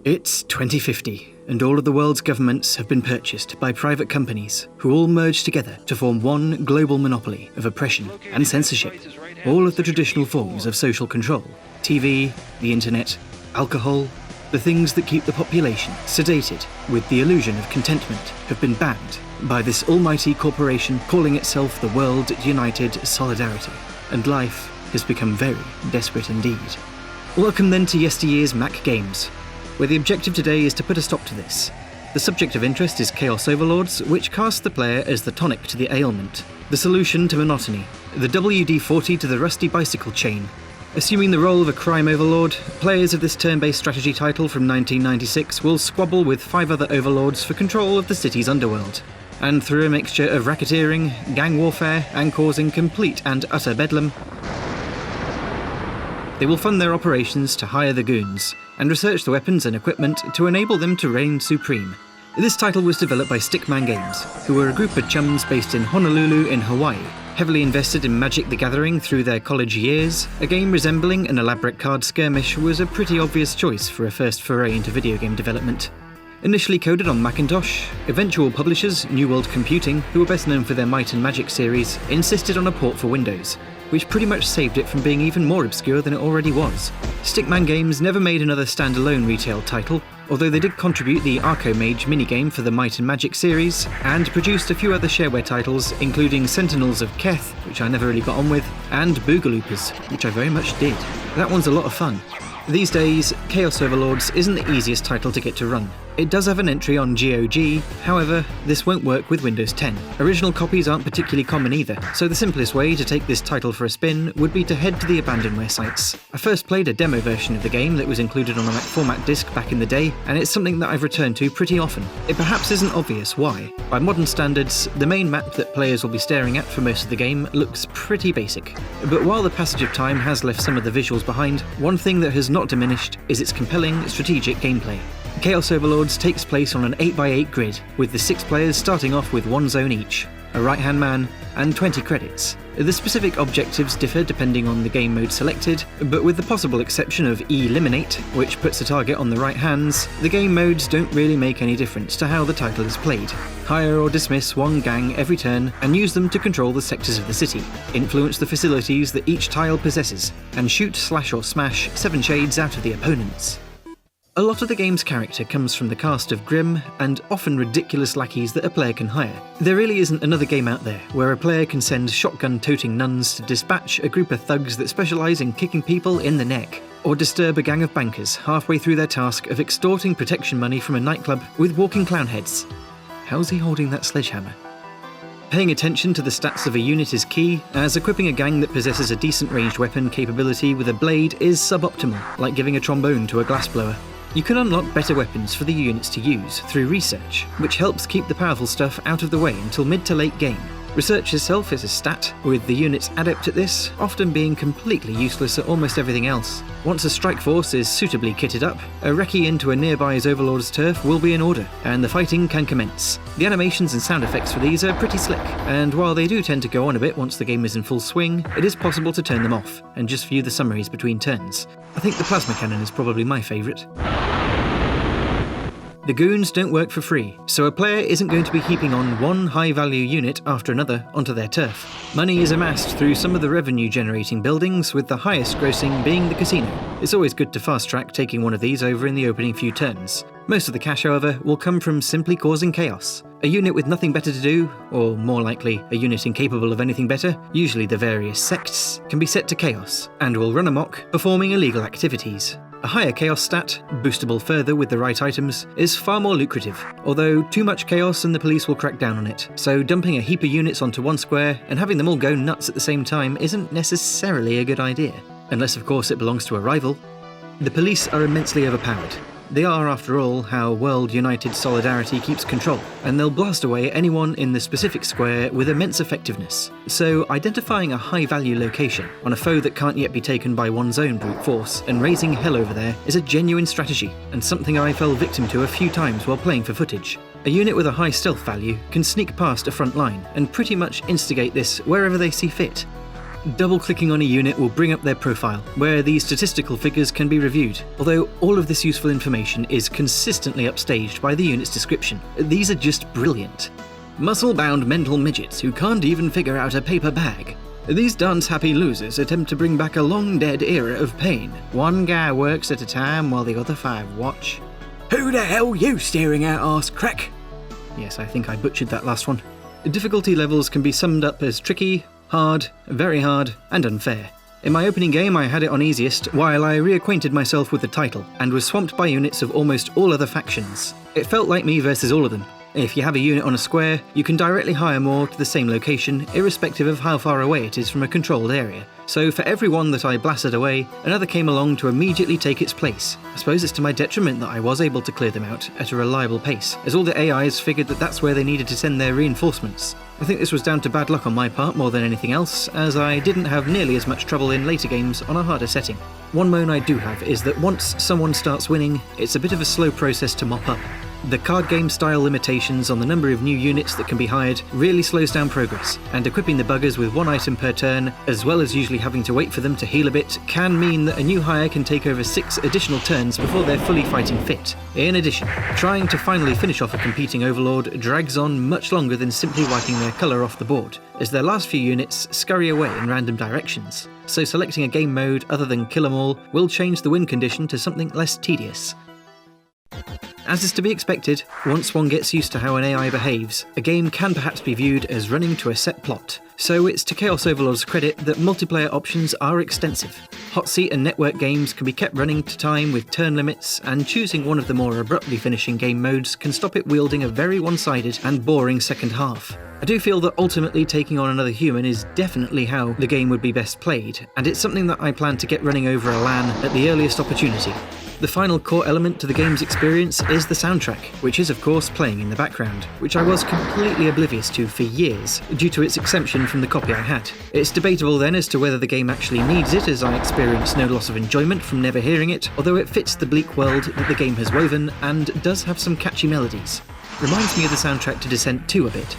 It's 2050, and all of the world's governments have been purchased by private companies who all merge together to form one global monopoly of oppression and censorship. All of the traditional forms of social control, TV, the internet, alcohol, the things that keep the population sedated with the illusion of contentment, have been banned by this almighty corporation calling itself the World United Solidarity, and life has become very desperate indeed. Welcome then to YesterYear's Mac Games, where the objective today is to put a stop to this. The subject of interest is Chaos Overlords, which casts the player as the tonic to the ailment, the solution to monotony, the WD-40 to the rusty bicycle chain. Assuming the role of a crime overlord, players of this turn-based strategy title from 1996 will squabble with 5 other overlords for control of the city's underworld. And through a mixture of racketeering, gang warfare, and causing complete and utter bedlam, they will fund their operations to hire the goons, and research the weapons and equipment to enable them to reign supreme. This title was developed by Stickman Games, who were a group of chums based in Honolulu in Hawaii, heavily invested in Magic the Gathering through their college years. A game resembling an elaborate card skirmish was a pretty obvious choice for a first foray into video game development. Initially coded on Macintosh, eventual publishers, New World Computing, who were best known for their Might and Magic series, insisted on a port for Windows, which pretty much saved it from being even more obscure than it already was. Stickman Games never made another standalone retail title, although they did contribute the Arcomage minigame for the Might and Magic series, and produced a few other shareware titles, including Sentinels of Keth, which I never really got on with, and Boogaloopers, which I very much did. That one's a lot of fun. These days, Chaos Overlords isn't the easiest title to get to run. It does have an entry on GOG, however, this won't work with Windows 10. Original copies aren't particularly common either, so the simplest way to take this title for a spin would be to head to the abandonware sites. I first played a demo version of the game that was included on a Mac format disc back in the day, and it's something that I've returned to pretty often. It perhaps isn't obvious why. By modern standards, the main map that players will be staring at for most of the game looks pretty basic. But while the passage of time has left some of the visuals behind, one thing that has not diminished is its compelling strategic gameplay. Chaos Overlords takes place on an 8x8 grid, with the 6 players starting off with 1 zone each, a right-hand man, and 20 credits. The specific objectives differ depending on the game mode selected, but with the possible exception of Eliminate, which puts a target on the right hands, the game modes don't really make any difference to how the title is played. Hire or dismiss one gang every turn and use them to control the sectors of the city, influence the facilities that each tile possesses, and shoot, slash or smash 7 shades out of the opponents. A lot of the game's character comes from the cast of grim and often ridiculous lackeys that a player can hire. There really isn't another game out there where a player can send shotgun-toting nuns to dispatch a group of thugs that specialise in kicking people in the neck, or disturb a gang of bankers halfway through their task of extorting protection money from a nightclub with walking clown heads. How's he holding that sledgehammer? Paying attention to the stats of a unit is key, as equipping a gang that possesses a decent ranged weapon capability with a blade is suboptimal, like giving a trombone to a glassblower. You can unlock better weapons for the units to use through research, which helps keep the powerful stuff out of the way until mid to late game. Research itself is a stat, with the units adept at this often being completely useless at almost everything else. Once a strike force is suitably kitted up, a recce into a nearby Overlord's turf will be in order, and the fighting can commence. The animations and sound effects for these are pretty slick, and while they do tend to go on a bit once the game is in full swing, it is possible to turn them off, and just view the summaries between turns. I think the plasma cannon is probably my favourite. The goons don't work for free, so a player isn't going to be heaping on one high-value unit after another onto their turf. Money is amassed through some of the revenue-generating buildings, with the highest grossing being the casino. It's always good to fast-track taking one of these over in the opening few turns. Most of the cash, however, will come from simply causing chaos. A unit with nothing better to do, or more likely, a unit incapable of anything better, usually the various sects, can be set to chaos, and will run amok, performing illegal activities. A higher chaos stat, boostable further with the right items, is far more lucrative, although too much chaos and the police will crack down on it, so dumping a heap of units onto one square and having them all go nuts at the same time isn't necessarily a good idea. Unless of course it belongs to a rival. The police are immensely overpowered. They are, after all, how World United Solidarity keeps control, and they'll blast away anyone in the specific square with immense effectiveness. So identifying a high-value location on a foe that can't yet be taken by one's own brute force and raising hell over there is a genuine strategy, and something I fell victim to a few times while playing for footage. A unit with a high stealth value can sneak past a front line and pretty much instigate this wherever they see fit. Double-clicking on a unit will bring up their profile, where the statistical figures can be reviewed, although all of this useful information is consistently upstaged by the unit's description. These are just brilliant. Muscle-bound mental midgets who can't even figure out a paper bag. These dance-happy losers attempt to bring back a long-dead era of pain. One guy works at a time while the other 5 watch. Who the hell you staring at, arse crack? Yes, I think I butchered that last one. Difficulty levels can be summed up as tricky, hard, very hard, and unfair. In my opening game I had it on easiest, while I reacquainted myself with the title, and was swamped by units of almost all other factions. It felt like me versus all of them. If you have a unit on a square, you can directly hire more to the same location, irrespective of how far away it is from a controlled area. So for every one that I blasted away, another came along to immediately take its place. I suppose it's to my detriment that I was able to clear them out at a reliable pace, as all the AIs figured that that's where they needed to send their reinforcements. I think this was down to bad luck on my part more than anything else, as I didn't have nearly as much trouble in later games on a harder setting. One moan I do have is that once someone starts winning, it's a bit of a slow process to mop up. The card game style limitations on the number of new units that can be hired really slows down progress, and equipping the buggers with 1 item per turn, as well as usually having to wait for them to heal a bit, can mean that a new hire can take over 6 additional turns before they're fully fighting fit. In addition, trying to finally finish off a competing overlord drags on much longer than simply wiping their colour off the board, as their last few units scurry away in random directions. So selecting a game mode other than kill 'em all will change the win condition to something less tedious. As is to be expected, once one gets used to how an AI behaves, a game can perhaps be viewed as running to a set plot. So it's to Chaos Overlords' credit that multiplayer options are extensive. Hot seat and network games can be kept running to time with turn limits, and choosing one of the more abruptly finishing game modes can stop it wielding a very one-sided and boring second half. I do feel that ultimately taking on another human is definitely how the game would be best played, and it's something that I plan to get running over a LAN at the earliest opportunity. The final core element to the game's experience is the soundtrack, which is of course playing in the background, which I was completely oblivious to for years, due to its exemption from the copy I had. It's debatable then as to whether the game actually needs it, as I experience no loss of enjoyment from never hearing it, although it fits the bleak world that the game has woven, and does have some catchy melodies. Reminds me of the soundtrack to Descent 2 a bit.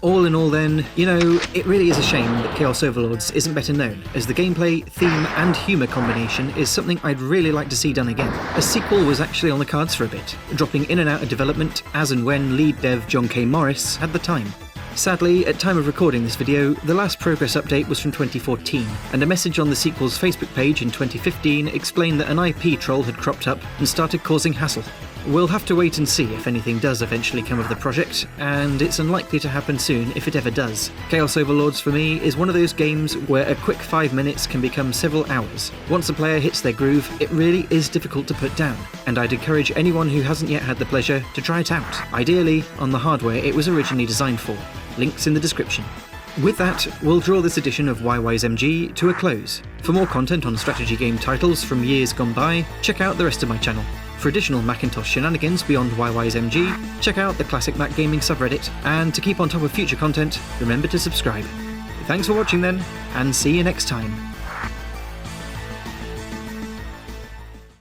All in all then, it really is a shame that Chaos Overlords isn't better known, as the gameplay, theme and humour combination is something I'd really like to see done again. A sequel was actually on the cards for a bit, dropping in and out of development as and when lead dev John K. Morris had the time. Sadly, at time of recording this video, the last progress update was from 2014, and a message on the sequel's Facebook page in 2015 explained that an IP troll had cropped up and started causing hassle. We'll have to wait and see if anything does eventually come of the project, and it's unlikely to happen soon if it ever does. Chaos Overlords for me is one of those games where a quick 5 minutes can become several hours. Once a player hits their groove, it really is difficult to put down, and I'd encourage anyone who hasn't yet had the pleasure to try it out, ideally on the hardware it was originally designed for. Links in the description. With that, we'll draw this edition of YyersMG to a close. For more content on strategy game titles from years gone by, check out the rest of my channel. For additional Macintosh shenanigans beyond YyersMG, check out the Classic Mac Gaming subreddit, and to keep on top of future content, remember to subscribe. Thanks for watching then, and see you next time.